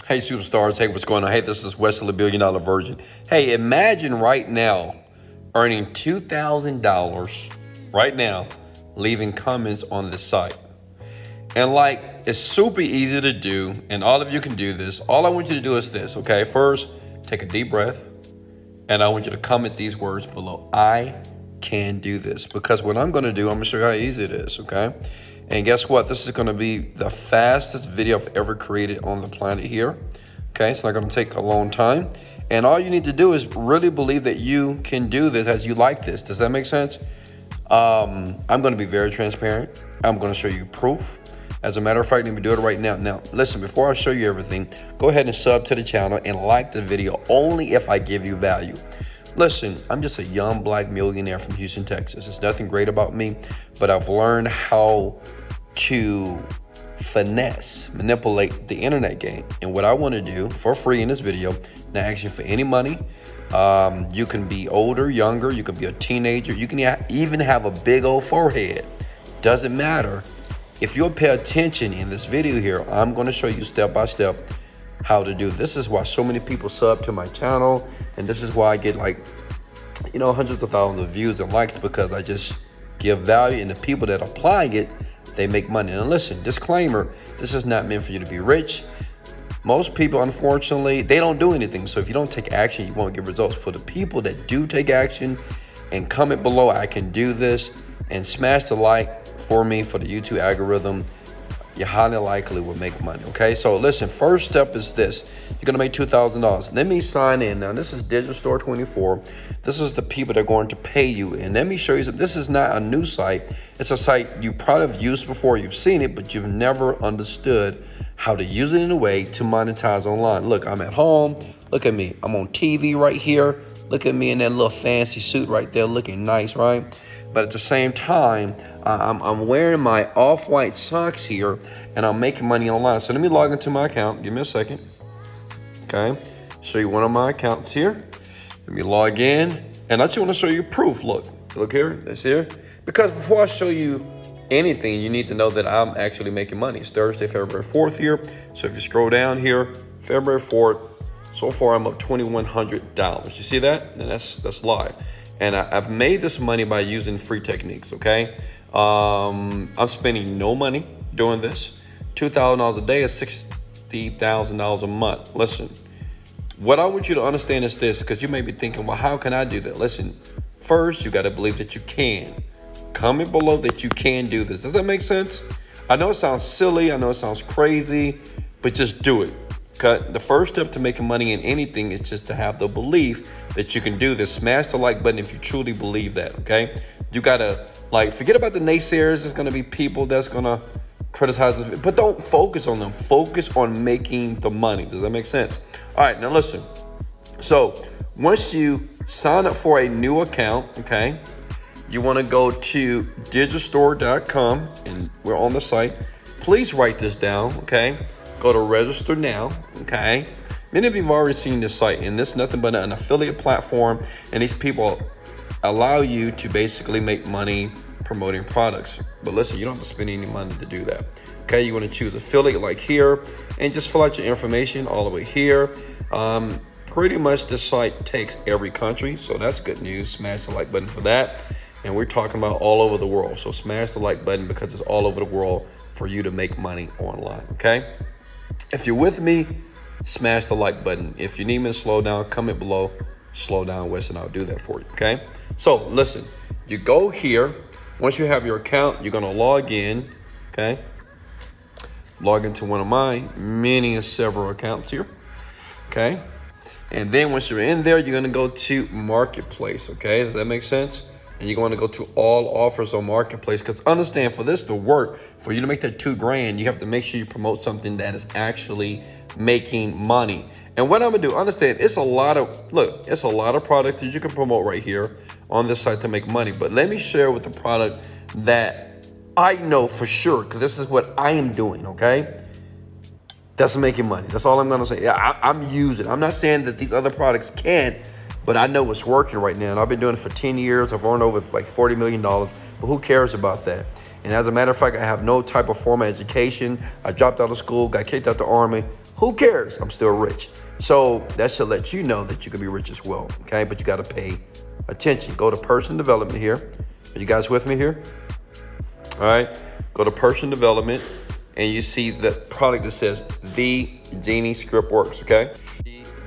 Hey, superstars. Hey, what's going on? Hey, this is Wesley Virgin. Hey, imagine right now earning $2,000 right now, leaving comments on this site. And like, it's super easy to do, and all of you can do this. All I want you to do is this, okay? First, take a deep breath, and I want you to comment these words below. I can do this. Because what I'm gonna do, I'm gonna show you how easy it is, okay? And guess what? This is gonna be the fastest video I've ever created on the planet here. Okay, it's not gonna take a long time. And all you need to do is really believe that you can do this as you like this. Does that make sense? I'm gonna be very transparent. I'm gonna show you proof. As a matter of fact, let me do it right now. Now, listen, before I show you everything, go ahead and sub to the channel and like the video only if I give you value. Listen, I'm just a young black millionaire from Houston, Texas. There's nothing great about me, but I've learned how to finesse, manipulate the internet game. And what I want to do for free in this video, not asking for any money. You can be older, younger, you can be a teenager, you can even have a big old forehead. Doesn't matter. If you'll pay attention in this video here, I'm going to show you step by step how to do. This is why so many people sub to my channel, and this is why I get like, hundreds of thousands of views and likes, because I just give value, and the people that apply it, they make money. And listen, disclaimer, this is not meant for you to be rich. Most people, unfortunately, they don't do anything. So if you don't take action, you won't get results. For the people that do take action, and comment below, I can do this, and smash the like for me for the YouTube algorithm, you highly likely will make money. Okay, so listen, first step is this. You're gonna make $2,000. Let me sign in. Now, this is Digital Store 24. This is the people that are going to pay you. And let me show you something. This is not a new site. It's a site you probably have used before. You've seen it, but you've never understood how to use it in a way to monetize online. Look, I'm at home. Look at me. I'm on TV right here. Look at me in that little fancy suit right there, looking nice, right? But at the same time, I'm wearing my off-white socks here, and I'm making money online. So let me log into my account. Give me a second. Okay, show you one of my accounts here. Let me log in, and I just want to show you proof. Look here, that's here. Because before I show you anything, you need to know that I'm actually making money. It's Thursday, February 4th here. So if you scroll down here, February 4th, so far I'm up $2,100. You see that? And that's live. And I've made this money by using free techniques, okay? I'm spending no money doing this. $2,000 a day is $60,000 a month. Listen, what I want you to understand is this, because you may be thinking, well, how can I do that? Listen, first, you got to believe that you can. Comment below that you can do this. Does that make sense? I know it sounds silly. I know it sounds crazy, but just do it. The first step to making money in anything is just to have the belief that you can do this. Smash the like button if you truly believe that, okay? You gotta, forget about the naysayers. There's gonna be people that's gonna criticize this, but don't focus on them. Focus on making the money. Does that make sense? All right, now listen. So once you sign up for a new account, okay, you wanna go to digitalstore.com, and we're on the site. Please write this down, okay? Go to register now, okay? Many of you have already seen this site, and this is nothing but an affiliate platform, and these people allow you to basically make money promoting products. But listen, you don't have to spend any money to do that, okay? You want to choose affiliate like here, and just fill out your information all the way here. Pretty much this site takes every country, so that's good news. Smash the like button for that. And we're talking about all over the world, so smash the like button because it's all over the world for you to make money online, okay? If you're with me, smash the like button. If you need me to slow down, comment below, slow down, Wes, and I'll do that for you, okay? So listen, you go here. Once you have your account, you're gonna log in, okay? Log into one of my many and several accounts here, okay? And then once you're in there, you're gonna go to Marketplace, okay? Does that make sense? And you're going to go to all offers on Marketplace, because understand, for this to work, for you to make that $2,000, you have to make sure you promote something that is actually making money. And what I'm gonna do, understand, it's a lot of products that you can promote right here on this site to make money. But let me share with the product that I know for sure, because this is what I am doing, okay? That's making money. That's all I'm gonna say. Yeah, I'm using. I'm not saying that these other products can't, but I know it's working right now. And I've been doing it for 10 years. I've earned over like $40 million, but who cares about that? And as a matter of fact, I have no type of formal education. I dropped out of school, got kicked out the Army. Who cares? I'm still rich. So that should let you know that you can be rich as well, okay? But you got to pay attention. Go to personal development here. Are you guys with me here? All right. Go to personal development, and you see the product that says The Genie Script Works, okay?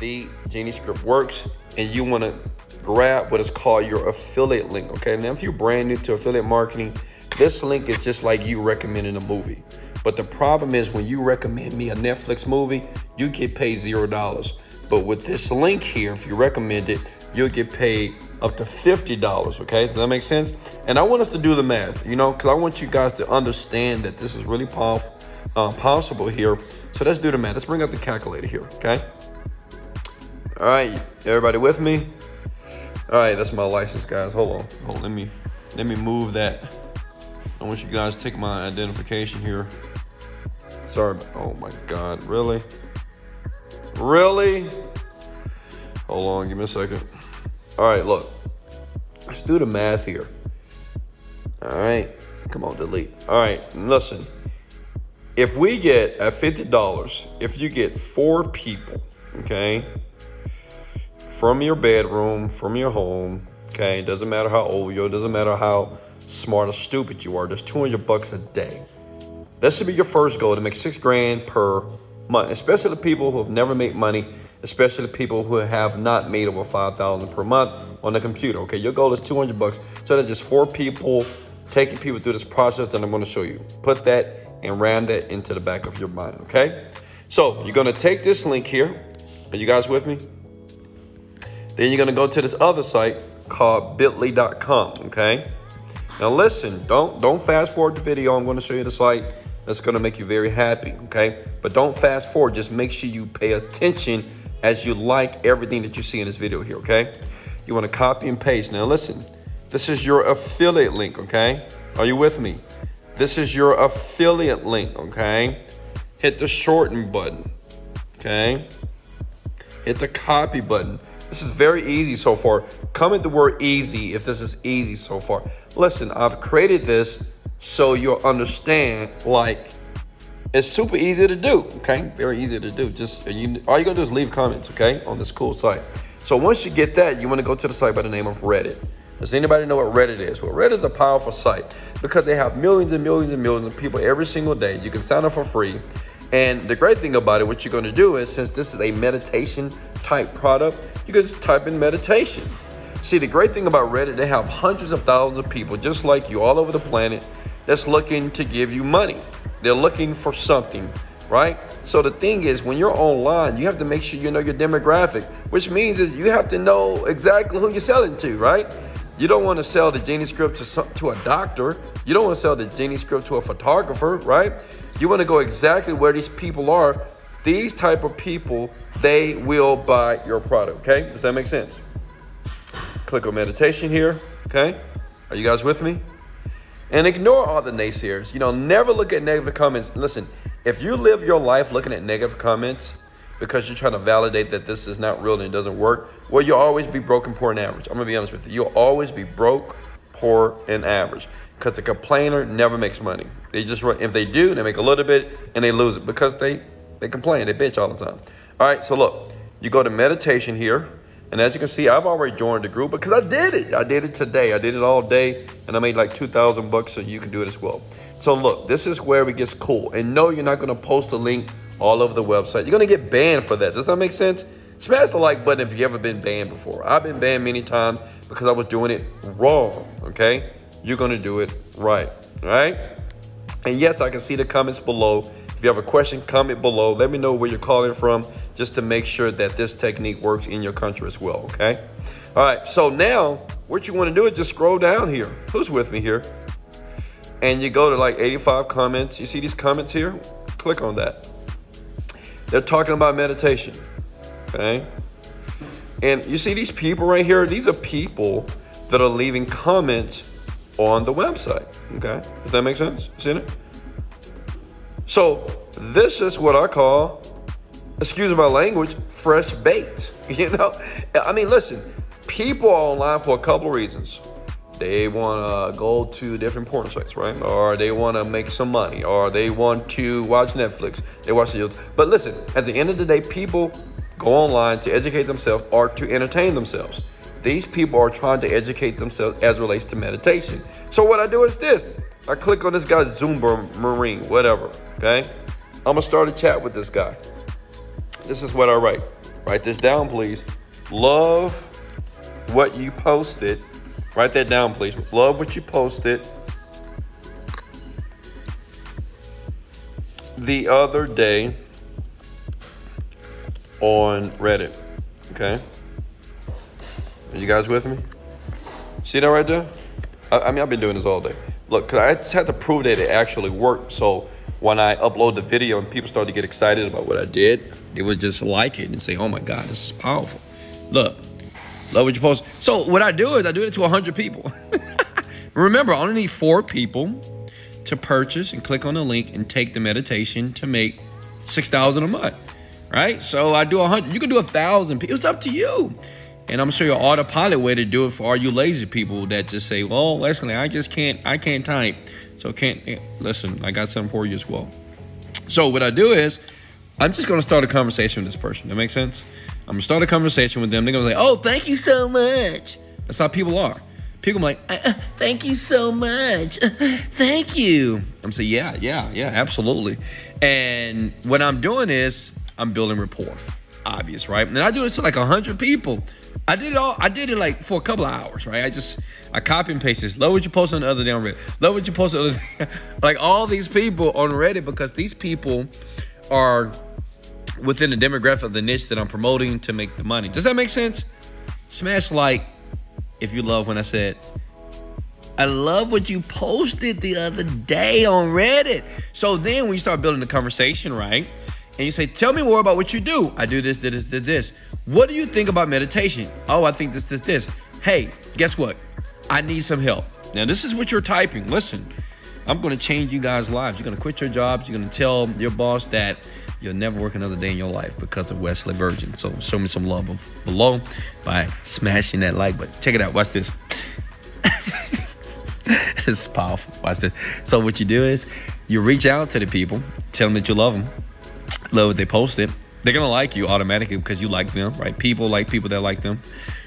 The Genie Script Works, and you want to grab what is called your affiliate link, okay? Now, if you're brand new to affiliate marketing, this link is just like you recommending a movie. But the problem is when you recommend me a Netflix movie, you get paid $0. But with this link here, if you recommend it, you'll get paid up to $50, okay? Does that make sense? And I want us to do the math, because I want you guys to understand that this is really possible here. So let's do the math. Let's bring up the calculator here, okay? All right, everybody with me? All right, that's my license, guys. Hold on. Let me move that. I want you guys to take my identification here. Sorry. Oh my God, really? Really? Hold on, give me a second. All right, look. Let's do the math here. All right, come on, delete. All right, listen. If we get at $50, if you get 4 people, okay, from your bedroom, from your home, okay, doesn't matter how old you are, doesn't matter how smart or stupid you are, there's $200 a day. That should be your first goal, to make $6,000 per month, especially the people who have never made money, especially the people who have not made over $5,000 per month on the computer. Okay, your goal is $200. So that's just 4 people, taking people through this process that I'm going to show you. Put that and ram that into the back of your mind. Okay, so you're going to take this link here. Are you guys with me? Then you're going to go to this other site called bit.ly.com. Okay, now listen, don't fast forward the video. I'm going to show you the site that's going to make you very happy. Okay, but don't fast forward. Just make sure you pay attention as you like everything that you see in this video here. Okay, you want to copy and paste. Now listen, this is your affiliate link. Okay, are you with me? This is your affiliate link. Okay, hit the shorten button. Okay, hit the copy button. This is very easy so far. Comment the word easy if this is easy so far. Listen, I've created this so you'll understand, like, it's super easy to do, okay? Very easy to do. All you gotta do is leave comments, okay, on this cool site. So once you get that, you wanna go to the site by the name of Reddit. Does anybody know what Reddit is? Well, Reddit is a powerful site because they have millions and millions and millions of people every single day. You can sign up for free. And the great thing about it, what you're gonna do is, since this is a meditation type product, you can just type in meditation. See, the great thing about Reddit, they have hundreds of thousands of people just like you all over the planet that's looking to give you money. They're looking for something, right? So the thing is, when you're online, you have to make sure you know your demographic, which means is you have to know exactly who you're selling to, right? You don't want to sell the Genie Script to a doctor. You don't want to sell the Genie Script to a photographer, right? You want to go exactly where these people are. These type of people, they will buy your product, okay? Does that make sense? Click on meditation here, okay? Are you guys with me? And ignore all the naysayers. Never look at negative comments. Listen, if you live your life looking at negative comments because you're trying to validate that this is not real and it doesn't work, well, you'll always be broke, poor, and average. I'm going to be honest with you. You'll always be broke, poor, and average because the complainer never makes money. If they do, they make a little bit and they lose it because they complain. They bitch all the time. All right, so look, you go to meditation here. And as you can see, I've already joined the group because I did it. I did it today. I did it all day, and I made like $2,000, so you can do it as well. So look, this is where it gets cool. And no, you're not going to post a link all over the website. You're going to get banned for that. Does that make sense? Smash the like button if you've ever been banned before. I've been banned many times because I was doing it wrong, okay? You're going to do it right, all right? And yes, I can see the comments below. If you have a question, comment below. Let me know where you're calling from just to make sure that this technique works in your country as well, okay? All right, so now what you want to do is just scroll down here. Who's with me here? And you go to like 85 comments. You see these comments here? Click on that. They're talking about meditation, okay? And you see these people right here? These are people that are leaving comments on the website, okay? Does that make sense? You seen it? So this is what I call, excuse my language, fresh bait. I mean, listen, people are online for a couple of reasons. They want to go to different porn sites, right? Or they want to make some money, or they want to watch Netflix. They watch videos. But listen, at the end of the day, people go online to educate themselves or to entertain themselves. These people are trying to educate themselves as it relates to meditation. So what I do is this. I click on this guy, Zumba Marine, whatever, okay? I'm going to start a chat with this guy. This is what I write. Write this down, please. Love what you posted. Write that down, please. Love what you posted the other day on Reddit, okay? Are you guys with me? See that right there? I mean, I've been doing this all day. Look, 'cause I just had to prove that it actually worked. So when I upload the video and people start to get excited about what I did, they would just like it and say, oh my God, this is powerful. Look, love what you post. So what I do is I do it to 100 people. Remember, I only need 4 people to purchase and click on the link and take the meditation to make $6,000 a month, right? So I do 100. You can do 1,000 people. It's up to you. And I'm gonna show you an autopilot way to do it for all you lazy people that just say, well, Wesley, I can't type. So listen, I got something for you as well. So what I do is, I'm just gonna start a conversation with this person. That makes sense? I'm gonna start a conversation with them. They're gonna say, oh, thank you so much. That's how people are. People are like, thank you so much. Thank you. I'm gonna say, yeah, absolutely. And what I'm doing is, I'm building rapport. Obvious, right? And I do this to like 100 people. I did it like for a couple of hours, right? I copy and paste this. Love what you posted on the other day on Reddit. Love what you posted on the other day. Like all these people on Reddit, because these people are within the demographic of the niche that I'm promoting to make the money. Does that make sense? Smash like if you love when I said, I love what you posted the other day on Reddit. So then when you start building the conversation, right? And you say, tell me more about what you do. I do this. What do you think about meditation? Oh, I think this. Hey, guess what? I need some help. Now, this is what you're typing. Listen, I'm going to change you guys' lives. You're going to quit your jobs. You're going to tell your boss that you'll never work another day in your life because of Wesley Virgin. So show me some love below by smashing that like button. Check it out. Watch this. This is powerful. Watch this. So what you do is you reach out to the people, tell them that you love them. Love what they posted. They're gonna like you automatically because you like them, right? People like people that like them,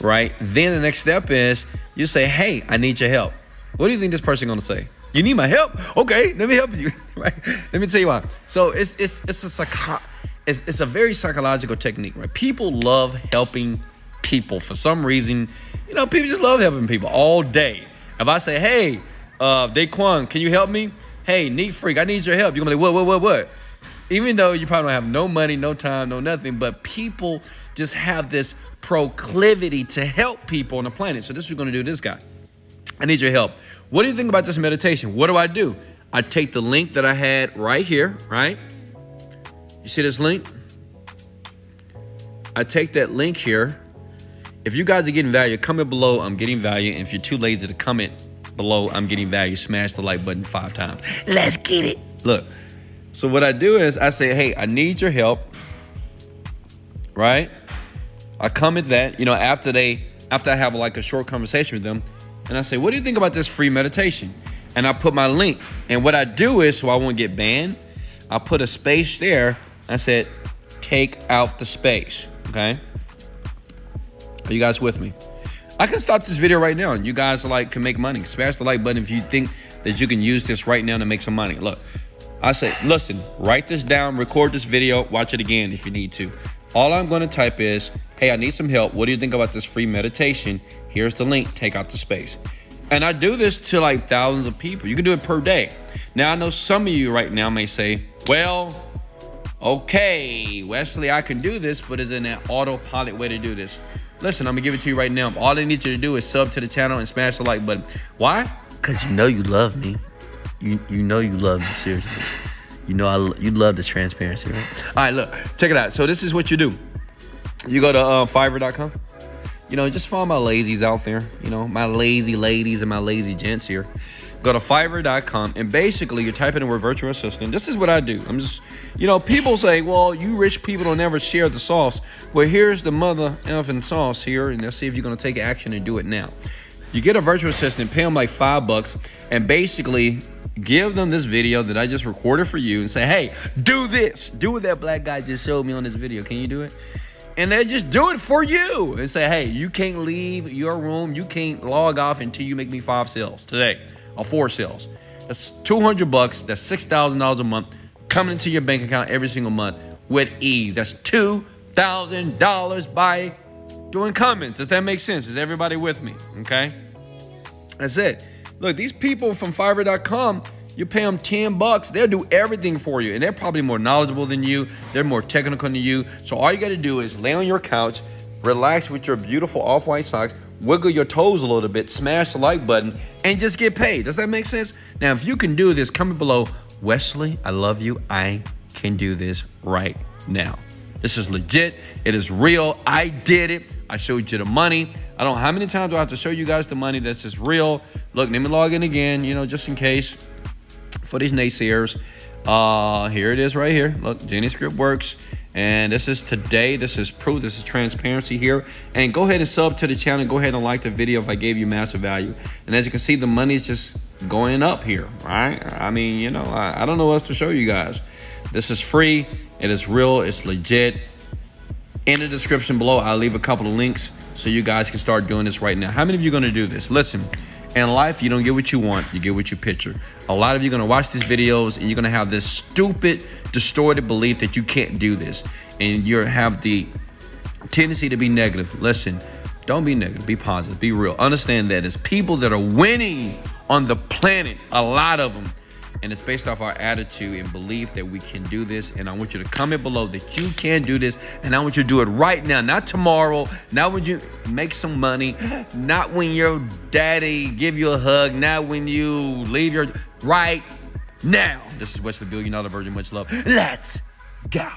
right? Then the next step is you say, hey, I need your help. What do you think this person gonna say? You need my help? Okay, let me help you, right? Let me tell you why. So it's a very psychological technique, right? People love helping people for some reason. You know, people just love helping people all day. If I say, hey, Daquan, can you help me? Hey, neat freak, I need your help. You're gonna be like, what? Even though you probably don't have no money, no time, no nothing, but people just have this proclivity to help people on the planet. So this is what we're gonna do to this guy. I need your help. What do you think about this meditation? What do? I take the link that I had right here, right? You see this link? I take that link here. If you guys are getting value, comment below, I'm getting value. And if you're too lazy to comment below, I'm getting value, smash the like button 5 times. Let's get it. Look. So what I do is I say, hey, I need your help, right? I comment that, after I have like a short conversation with them, and I say, what do you think about this free meditation? And I put my link. And what I do is, so I won't get banned, I put a space there. I said, take out the space, okay? Are you guys with me? I can stop this video right now and you guys can make money. Smash the like button if you think that you can use this right now to make some money. Look. I say, listen, write this down, record this video, watch it again if you need to. All I'm going to type is, hey, I need some help. What do you think about this free meditation? Here's the link. Take out the space. And I do this to thousands of people. You can do it per day. Now, I know some of you right now may say, well, okay, Wesley, I can do this, but is it an autopilot way to do this? Listen, I'm going to give it to you right now. All I need you to do is sub to the channel and smash the like button. Why? Because you know you love me. You know you love me, seriously. You know you love this transparency, right? All right, look, check it out. So this is what you do. You go to Fiverr.com. Just follow my lazies out there. My lazy ladies and my lazy gents here. Go to Fiverr.com and basically you type in a virtual assistant. This is what I do. I'm just, people say, well, you rich people don't ever share the sauce. Well, here's the mother effing sauce here, and let's see if you're gonna take action and do it now. You get a virtual assistant, pay them like $5, and basically give them this video that I just recorded for you and say, hey, do this. Do what that black guy just showed me on this video. Can you do it? And they just do it for you and say, hey, you can't leave your room. You can't log off until you make me 5 sales today or 4 sales. That's $200. That's $6,000 a month coming into your bank account every single month with ease. That's $2,000 by doing comments. Does that make sense? Is everybody with me? Okay. That's it. Look, these people from Fiverr.com, you pay them $10, they'll do everything for you. And they're probably more knowledgeable than you. They're more technical than you. So all you got to do is lay on your couch, relax with your beautiful off-white socks, wiggle your toes a little bit, smash the like button, and just get paid. Does that make sense? Now, if you can do this, comment below, Wesley, I love you. I can do this right now. This is legit. It is real. I did it. I showed you the money. I don't know how many times do I have to show you guys the money that's just real. Look, let me log in again, just in case for these naysayers. Here it is right here. Look, Genie Script works. And this is today. This is proof. This is transparency here. And go ahead and sub to the channel. Go ahead and like the video if I gave you massive value. And as you can see, the money is just going up here, right? I mean, I don't know what else to show you guys. This is free. It is real. It's legit. In the description below, I'll leave a couple of links so you guys can start doing this right now. How many of you are going to do this? Listen, in life, you don't get what you want. You get what you picture. A lot of you are going to watch these videos and you're going to have this stupid, distorted belief that you can't do this. And you have the tendency to be negative. Listen, don't be negative. Be positive. Be real. Understand that there's people that are winning on the planet, a lot of them. And it's based off our attitude and belief that we can do this. And I want you to comment below that you can do this. And I want you to do it right now, not tomorrow, not when you make some money, not when your daddy give you a hug, not when you leave right now. This is Wesley Virgin and I, Much love. Let's go.